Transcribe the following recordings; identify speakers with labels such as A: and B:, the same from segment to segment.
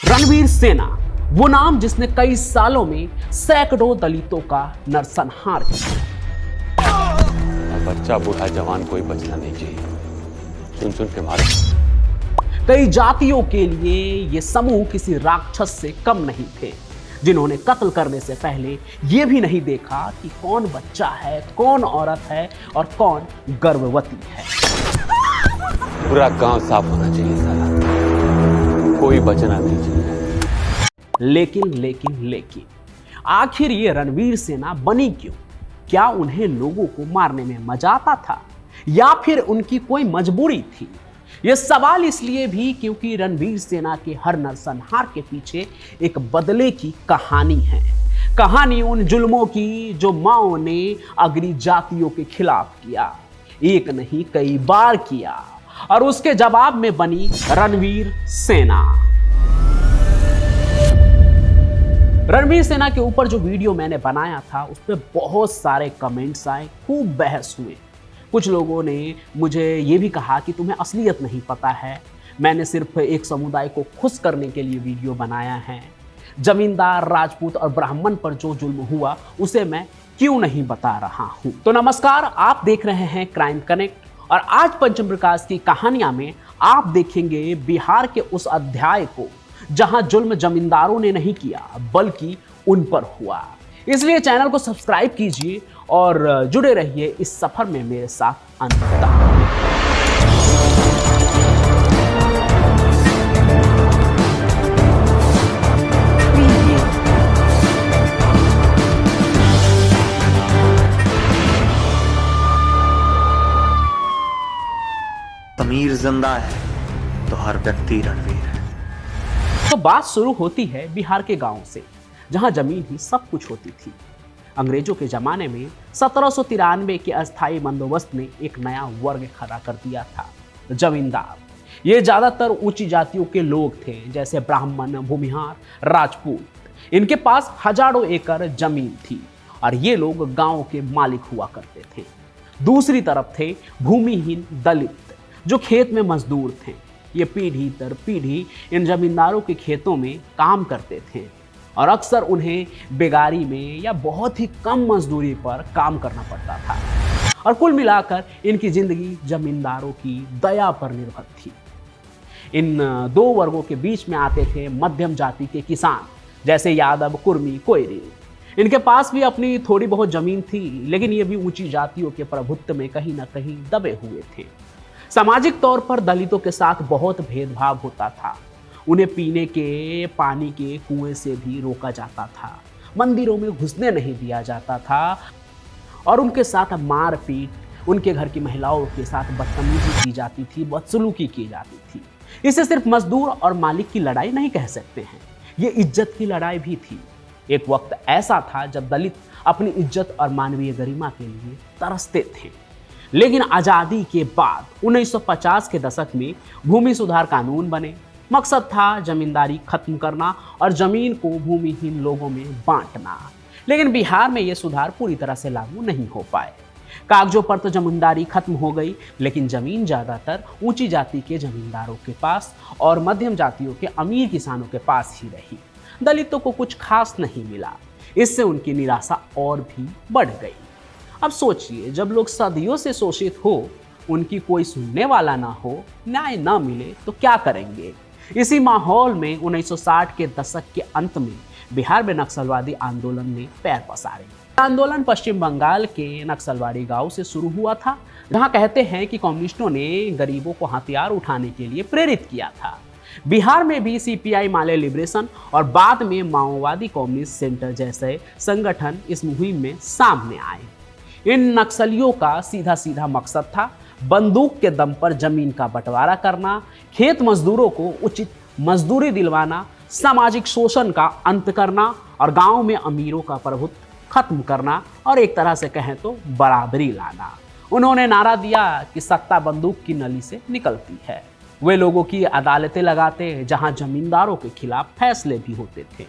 A: रणवीर सेना, वो नाम जिसने कई सालों में सैकड़ों दलितों का नरसंहार किया।
B: बच्चा बूढ़ा जवान कोई बचना नहीं चाहिए, सुन सुन के मारे।
A: कई जातियों के लिए ये समूह किसी राक्षस से कम नहीं थे, जिन्होंने कत्ल करने से पहले ये भी नहीं देखा कि कौन बच्चा है, कौन औरत है और कौन गर्भवती है।
B: पूरा गांव साफ होना चाहिए साला, कोई बचना नहीं चाहिए।
A: लेकिन आखिर ये रणवीर सेना बनी क्यों? क्या उन्हें लोगों को मारने में मजा आता था या फिर उनकी कोई मजबूरी थी? यह सवाल इसलिए भी क्योंकि रणवीर सेना के हर नरसंहार के पीछे एक बदले की कहानी है। कहानी उन जुल्मों की जो माओ ने अग्नि जातियों के खिलाफ किया, एक नहीं कई बार किया, और उसके जवाब में बनी रणवीर सेना। रणवीर सेना के ऊपर जो वीडियो मैंने बनाया था उस पर बहुत सारे कमेंट्स आए, खूब बहस हुए। कुछ लोगों ने मुझे ये भी कहा कि तुम्हें असलियत नहीं पता है, मैंने सिर्फ एक समुदाय को खुश करने के लिए वीडियो बनाया है। जमींदार, राजपूत और ब्राह्मण पर जो जुल्म हुआ उसे मैं क्यों नहीं बता रहा हूं। तो नमस्कार, आप देख रहे हैं क्राइम कनेक्ट, और आज पंचम प्रकाश की कहानियां में आप देखेंगे बिहार के उस अध्याय को जहां जुल्म जमींदारों ने नहीं किया बल्कि उन पर हुआ। इसलिए चैनल को सब्सक्राइब कीजिए और जुड़े रहिए इस सफर में मेरे साथ अंत तक।
C: अमीर जिंदा है तो हर व्यक्ति रणवीर है।
A: तो बात शुरू होती है बिहार के गांव से, जहां जमीन ही सब कुछ होती थी। अंग्रेजों के जमाने में 1793 के अस्थायी बंदोबस्त ने एक नया वर्ग खड़ा कर दिया था, जमींदार। ये ज्यादातर ऊंची जातियों के लोग थे, जैसे ब्राह्मण, भूमिहार, राजपूत। इनके पास हजारों एकड़ जमीन थी और ये लोग गांव के मालिक हुआ करते थे। दूसरी तरफ थे भूमिहीन दलित, जो खेत में मजदूर थे। ये पीढ़ी दर पीढ़ी इन जमींदारों के खेतों में काम करते थे और अक्सर उन्हें बेगारी में या बहुत ही कम मजदूरी पर काम करना पड़ता था। और कुल मिलाकर इनकी जिंदगी जमींदारों की दया पर निर्भर थी। इन दो वर्गों के बीच में आते थे मध्यम जाति के किसान, जैसे यादव, कुर्मी, कोयरी। इनके पास भी अपनी थोड़ी बहुत जमीन थी, लेकिन ये भी ऊंची जातियों के प्रभुत्व में कहीं ना कहीं दबे हुए थे। सामाजिक तौर पर दलितों के साथ बहुत भेदभाव होता था। उन्हें पीने के पानी के कुएं से भी रोका जाता था, मंदिरों में घुसने नहीं दिया जाता था और उनके साथ मारपीट, उनके घर की महिलाओं के साथ बदतमीजी की जाती थी, बदसलूकी की जाती थी। इसे सिर्फ मजदूर और मालिक की लड़ाई नहीं कह सकते हैं, ये इज्जत की लड़ाई भी थी। एक वक्त ऐसा था जब दलित अपनी इज्जत और मानवीय गरिमा के लिए तरसते थे। लेकिन आज़ादी के बाद 1950 के दशक में भूमि सुधार कानून बने। मकसद था जमींदारी खत्म करना और जमीन को भूमिहीन लोगों में बांटना। लेकिन बिहार में ये सुधार पूरी तरह से लागू नहीं हो पाए। कागजों पर तो जमींदारी खत्म हो गई, लेकिन जमीन ज़्यादातर ऊंची जाति के जमींदारों के पास और मध्यम जातियों के अमीर किसानों के पास ही रही। दलितों को कुछ खास नहीं मिला। इससे उनकी निराशा और भी बढ़ गई। अब सोचिए, जब लोग सदियों से शोषित हो, उनकी कोई सुनने वाला ना हो, न्याय ना मिले तो क्या करेंगे? इसी माहौल में 1960 के दशक के अंत में बिहार में नक्सलवादी आंदोलन ने पैर पसारे। आंदोलन पश्चिम बंगाल के नक्सलवाड़ी गांव से शुरू हुआ था, जहां कहते हैं कि कम्युनिस्टों ने गरीबों को हथियार उठाने के लिए प्रेरित किया था। बिहार में भी सीपीआई, माले लिबरेशन और बाद में माओवादी कम्युनिस्ट सेंटर जैसे संगठन इस मुहिम में सामने आए। इन नक्सलियों का सीधा सीधा मकसद था बंदूक के दम पर जमीन का बंटवारा करना, खेत मजदूरों को उचित मजदूरी दिलवाना, सामाजिक शोषण का अंत करना और गांव में अमीरों का प्रभुत्व खत्म करना, और एक तरह से कहें तो बराबरी लाना। उन्होंने नारा दिया कि सत्ता बंदूक की नली से निकलती है। वे लोगों की अदालतें लगाते जहां जमींदारों के खिलाफ फैसले भी होते थे।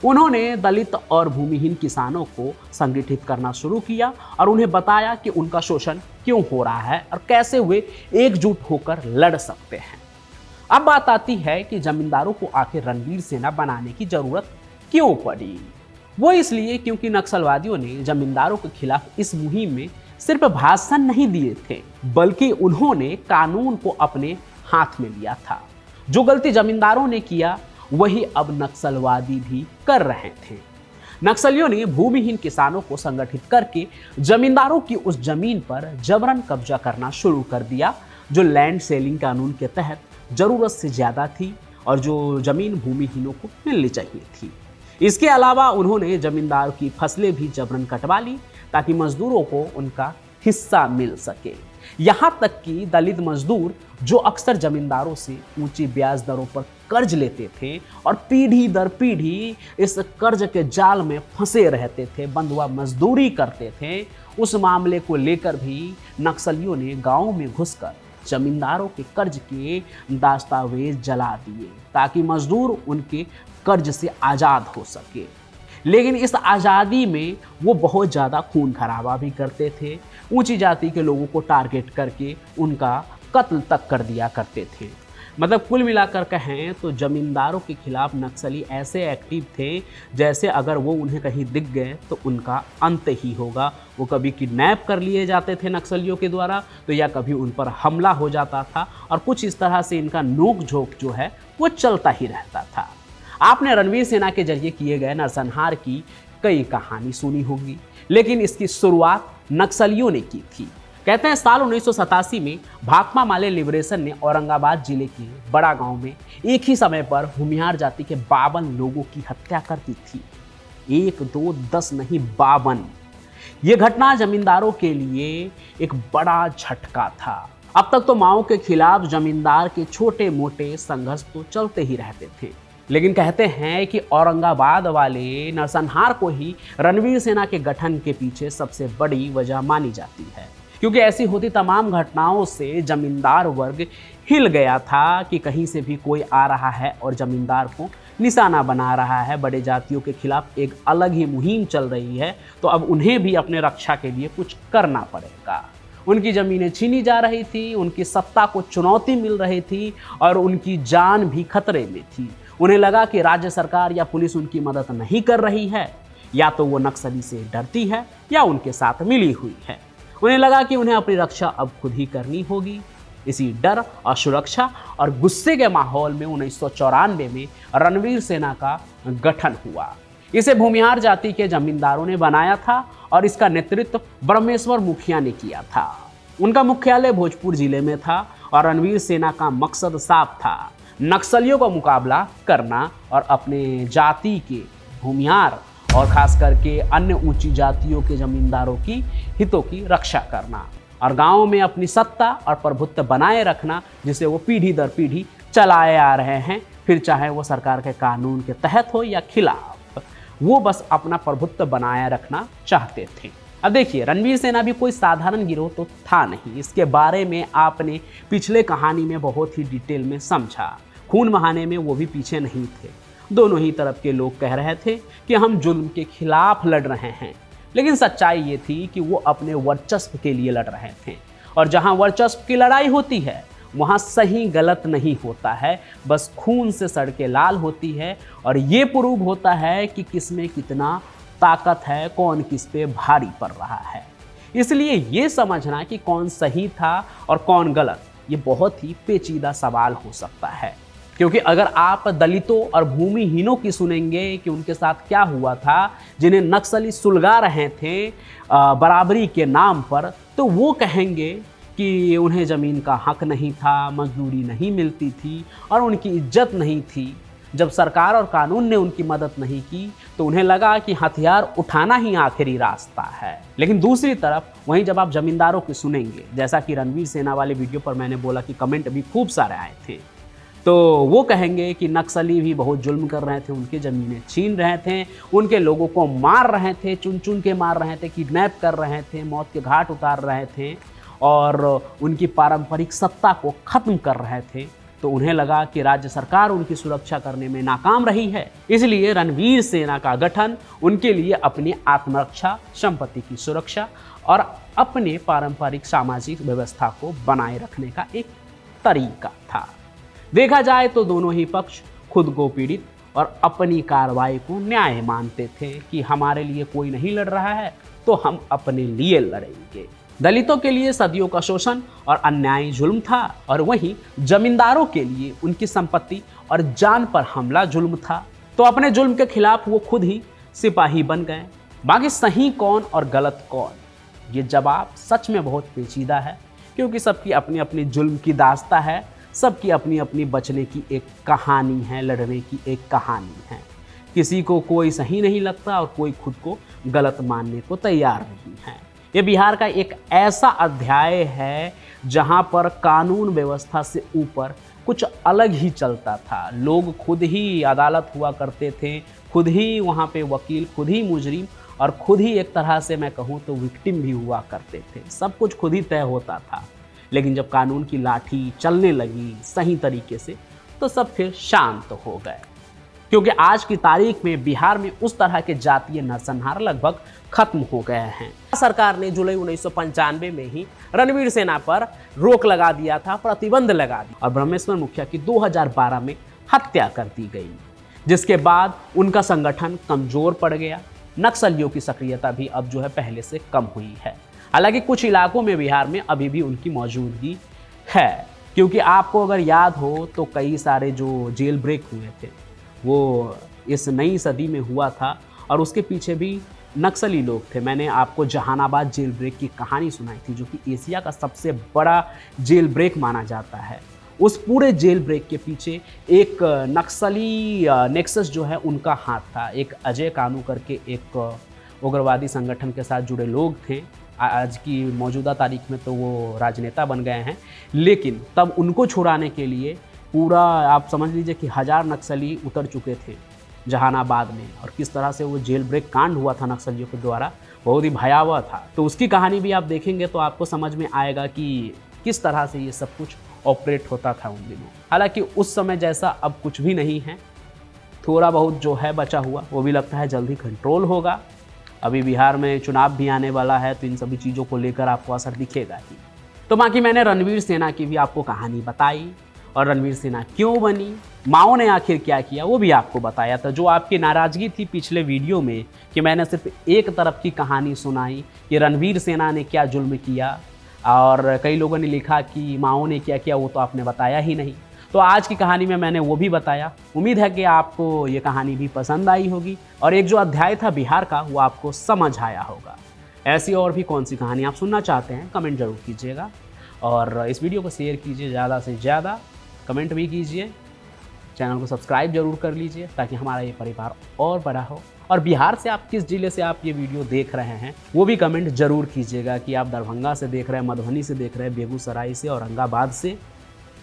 A: उन्होंने दलित और भूमिहीन किसानों को संगठित करना शुरू किया और उन्हें बताया कि उनका शोषण क्यों हो रहा है और कैसे वे एकजुट होकर लड़ सकते हैं। अब बात आती है कि जमींदारों को आखिर रणवीर सेना बनाने की जरूरत क्यों पड़ी। वो इसलिए क्योंकि नक्सलवादियों ने जमींदारों के खिलाफ इस मुहिम में सिर्फ भाषण नहीं दिए थे, बल्कि उन्होंने कानून को अपने हाथ में लिया था। जो गलती जमींदारों ने किया वही अब नक्सलवादी भी कर रहे थे। नक्सलियों ने भूमिहीन किसानों को संगठित करके जमींदारों की उस जमीन पर जबरन कब्जा करना शुरू कर दिया, जो लैंड सेलिंग कानून के तहत जरूरत से ज्यादा थी और जो जमीन भूमिहीनों को मिलनी चाहिए थी। इसके अलावा उन्होंने जमींदारों की फसलें भी जबरन कटवा ली ताकि मजदूरों को उनका हिस्सा मिल सके। यहाँ तक कि दलित मजदूर जो अक्सर जमींदारों से ऊंची ब्याज दरों पर कर्ज लेते थे और पीढ़ी दर पीढ़ी इस कर्ज के जाल में फंसे रहते थे, बंधुआ मजदूरी करते थे, उस मामले को लेकर भी नक्सलियों ने गांव में घुसकर जमींदारों के कर्ज के दस्तावेज जला दिए ताकि मजदूर उनके कर्ज से आज़ाद हो सके। लेकिन इस आज़ादी में वो बहुत ज़्यादा खून खराबा भी करते थे। ऊंची जाति के लोगों को टारगेट करके उनका कत्ल तक कर दिया करते थे। मतलब कुल मिलाकर कहें तो जमींदारों के खिलाफ नक्सली ऐसे एक्टिव थे जैसे अगर वो उन्हें कहीं दिख गए तो उनका अंत ही होगा। वो कभी किडनैप कर लिए जाते थे नक्सलियों के द्वारा, तो या कभी उन पर हमला हो जाता था और कुछ इस तरह से इनका नोक झोंक जो है वो चलता ही रहता था। आपने रणवीर सेना के जरिए किए गए नरसंहार की कई कहानी सुनी होगी, लेकिन इसकी शुरुआत नक्सलियों ने की थी। कहते हैं साल 1987 में भाकपा माले लिबरेशन ने औरंगाबाद जिले के बड़ा गांव में एक ही समय पर भूमिहार जाति के 52 लोगों की हत्या कर दी थी। 1, 2, 10 नहीं 52। ये घटना जमींदारों के लिए एक बड़ा झटका था। अब तक तो माओ के खिलाफ जमींदार के छोटे मोटे संघर्ष तो चलते ही रहते थे, लेकिन कहते हैं कि औरंगाबाद वाले नरसंहार को ही रणवीर सेना के गठन के पीछे सबसे बड़ी वजह मानी जाती है, क्योंकि ऐसी होती तमाम घटनाओं से जमींदार वर्ग हिल गया था कि कहीं से भी कोई आ रहा है और जमींदार को निशाना बना रहा है। बड़े जातियों के खिलाफ एक अलग ही मुहिम चल रही है, तो अब उन्हें भी अपने रक्षा के लिए कुछ करना पड़ेगा। उनकी ज़मीनें छीनी जा रही थी, उनकी सत्ता को चुनौती मिल रही थी और उनकी जान भी खतरे में थी। उन्हें लगा कि राज्य सरकार या पुलिस उनकी मदद नहीं कर रही है, या तो वो नक्सली से डरती है या उनके साथ मिली हुई है। उन्हें लगा कि उन्हें अपनी रक्षा अब खुद ही करनी होगी। इसी डर और सुरक्षा और गुस्से के माहौल में 1994 में रणवीर सेना का गठन हुआ। इसे भूमिहार जाति के जमींदारों ने बनाया था और इसका नेतृत्व ब्रह्मेश्वर मुखिया ने किया था। उनका मुख्यालय भोजपुर जिले में था और रणवीर सेना का मकसद साफ था, नक्सलियों का मुकाबला करना और अपने जाति के भूमिहार और खास करके अन्य ऊंची जातियों के जमींदारों की हितों की रक्षा करना और गांव में अपनी सत्ता और प्रभुत्व बनाए रखना, जिसे वो पीढ़ी दर पीढ़ी चलाए आ रहे हैं, फिर चाहे वो सरकार के कानून के तहत हो या खिलाफ, वो बस अपना प्रभुत्व बनाए रखना चाहते थे। अब देखिए, रणवीर सेना भी कोई साधारण गिरोह तो था नहीं। इसके बारे में आपने पिछले कहानी में बहुत ही डिटेल में समझा। खून बहाने में वो भी पीछे नहीं थे। दोनों ही तरफ के लोग कह रहे थे कि हम जुल्म के खिलाफ लड़ रहे हैं, लेकिन सच्चाई ये थी कि वो अपने वर्चस्व के लिए लड़ रहे थे। और जहां वर्चस्व की लड़ाई होती है वहां सही गलत नहीं होता है, बस खून से सड़कें लाल होती है और ये प्रूव होता है कि किसमें कितना ताकत है, कौन किस पे भारी पड़ रहा है। इसलिए ये समझना कि कौन सही था और कौन गलत, ये बहुत ही पेचीदा सवाल हो सकता है। क्योंकि अगर आप दलितों और भूमिहीनों की सुनेंगे कि उनके साथ क्या हुआ था, जिन्हें नक्सली सुलगा रहे थे बराबरी के नाम पर, तो वो कहेंगे कि उन्हें ज़मीन का हक नहीं था, मजदूरी नहीं मिलती थी और उनकी इज्जत नहीं थी। जब सरकार और कानून ने उनकी मदद नहीं की तो उन्हें लगा कि हथियार उठाना ही आखिरी रास्ता है। लेकिन दूसरी तरफ वहीं जब आप जमींदारों की सुनेंगे, जैसा कि रणवीर सेना वाले वीडियो पर मैंने बोला कि कमेंट भी खूब सारे आए थे, तो वो कहेंगे कि नक्सली भी बहुत जुल्म कर रहे थे, उनकी ज़मीनें छीन रहे थे, उनके लोगों को मार रहे थे, चुन चुन के मार रहे थे, किडनैप कर रहे थे, मौत के घाट उतार रहे थे और उनकी पारंपरिक सत्ता को ख़त्म कर रहे थे। तो उन्हें लगा कि राज्य सरकार उनकी सुरक्षा करने में नाकाम रही है, इसलिए रणवीर सेना का गठन उनके लिए अपनी आत्मरक्षा, संपत्ति की सुरक्षा और अपने पारंपरिक सामाजिक व्यवस्था को बनाए रखने का एक तरीका था। देखा जाए तो दोनों ही पक्ष खुद को पीड़ित और अपनी कार्रवाई को न्याय मानते थे कि हमारे लिए कोई नहीं लड़ रहा है तो हम अपने लिए लड़ेंगे। दलितों के लिए सदियों का शोषण और अन्यायी जुल्म था और वहीं जमींदारों के लिए उनकी संपत्ति और जान पर हमला जुल्म था। तो अपने जुल्म के खिलाफ वो खुद ही सिपाही बन गए। बाकी सही कौन और गलत कौन, ये जवाब सच में बहुत पेचीदा है, क्योंकि सबकी अपनी अपनी जुल्म की दास्ता है, सबकी अपनी अपनी बचने की एक कहानी है, लड़ने की एक कहानी है। किसी को कोई सही नहीं लगता और कोई खुद को गलत मानने को तैयार नहीं है। ये बिहार का एक ऐसा अध्याय है जहां पर कानून व्यवस्था से ऊपर कुछ अलग ही चलता था। लोग खुद ही अदालत हुआ करते थे, खुद ही वहाँ पे वकील, खुद ही मुजरिम और खुद ही एक तरह से मैं कहूँ तो विक्टिम भी हुआ करते थे। सब कुछ खुद ही तय होता था। लेकिन जब कानून की लाठी चलने लगी सही तरीके से तो सब फिर शांत हो गए, क्योंकि आज की तारीख में बिहार में उस तरह के जातीय नरसंहार लगभग खत्म हो गए हैं। सरकार ने जुलाई 1995 में ही रणवीर सेना पर रोक लगा दिया था, प्रतिबंध लगा दिया और ब्रह्मेश्वर मुखिया की 2012 में हत्या कर दी गई, जिसके बाद उनका संगठन कमजोर पड़ गया। नक्सलियों की सक्रियता भी अब जो है पहले से कम हुई है। हालांकि कुछ इलाकों में बिहार में अभी भी उनकी मौजूदगी है, क्योंकि आपको अगर याद हो तो कई सारे जो जेल ब्रेक हुए थे वो इस नई सदी में हुआ था और उसके पीछे भी नक्सली लोग थे। मैंने आपको जहानाबाद जेल ब्रेक की कहानी सुनाई थी, जो कि एशिया का सबसे बड़ा जेल ब्रेक माना जाता है। उस पूरे जेल ब्रेक के पीछे एक नक्सली नेक्सस जो है उनका हाथ था। एक अजय कानू करके एक उग्रवादी संगठन के साथ जुड़े लोग थे। आज की मौजूदा तारीख में तो वो राजनेता बन गए हैं, लेकिन तब उनको छुड़ाने के लिए पूरा आप समझ लीजिए कि 1000 नक्सली उतर चुके थे जहानाबाद में, और किस तरह से वो जेल ब्रेक कांड हुआ था नक्सलियों के द्वारा, बहुत ही भयावह था। तो उसकी कहानी भी आप देखेंगे तो आपको समझ में आएगा कि किस तरह से ये सब कुछ ऑपरेट होता था उन दिनों। हालांकि उस समय जैसा अब कुछ भी नहीं है, थोड़ा बहुत जो है बचा हुआ वो भी लगता है जल्दी कंट्रोल होगा। अभी बिहार में चुनाव भी आने वाला है, तो इन सभी चीज़ों को लेकर आपको असर दिखेगा ही। तो बाकी मैंने रणवीर सेना की भी आपको कहानी बताई और रणवीर सेना क्यों बनी, माओ ने आखिर क्या किया वो भी आपको बताया था। जो आपकी नाराज़गी थी पिछले वीडियो में कि मैंने सिर्फ एक तरफ की कहानी सुनाई कि रणवीर सेना ने क्या जुल्म किया, और कई लोगों ने लिखा कि माओ ने क्या किया, वो तो आपने बताया ही नहीं। तो आज की कहानी में मैंने वो भी बताया। उम्मीद है कि आपको ये कहानी भी पसंद आई होगी और एक जो अध्याय था बिहार का वो आपको समझ आया होगा। ऐसी और भी कौन सी कहानी आप सुनना चाहते हैं कमेंट जरूर कीजिएगा, और इस वीडियो को शेयर कीजिए ज़्यादा से ज़्यादा, कमेंट भी कीजिए, चैनल को सब्सक्राइब जरूर कर लीजिए ताकि हमारा ये परिवार और बड़ा हो। और बिहार से आप किस जिले से आप ये वीडियो देख रहे हैं वो भी कमेंट जरूर कीजिएगा कि आप दरभंगा से देख रहे हैं, मधुबनी से देख रहे हैं, बेगूसराय से, औरंगाबाद से,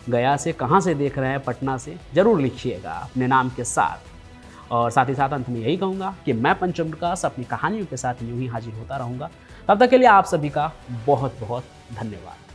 A: गया से, कहाँ से देख रहे हैं, पटना से, ज़रूर लिखिएगा अपने नाम के साथ। और साथ ही साथ अंत में यही कहूँगा कि मैं पंचम प्रकाश अपनी कहानियों के साथ यूँ ही हाजिर होता रहूँगा। तब तक के लिए आप सभी का बहुत बहुत धन्यवाद।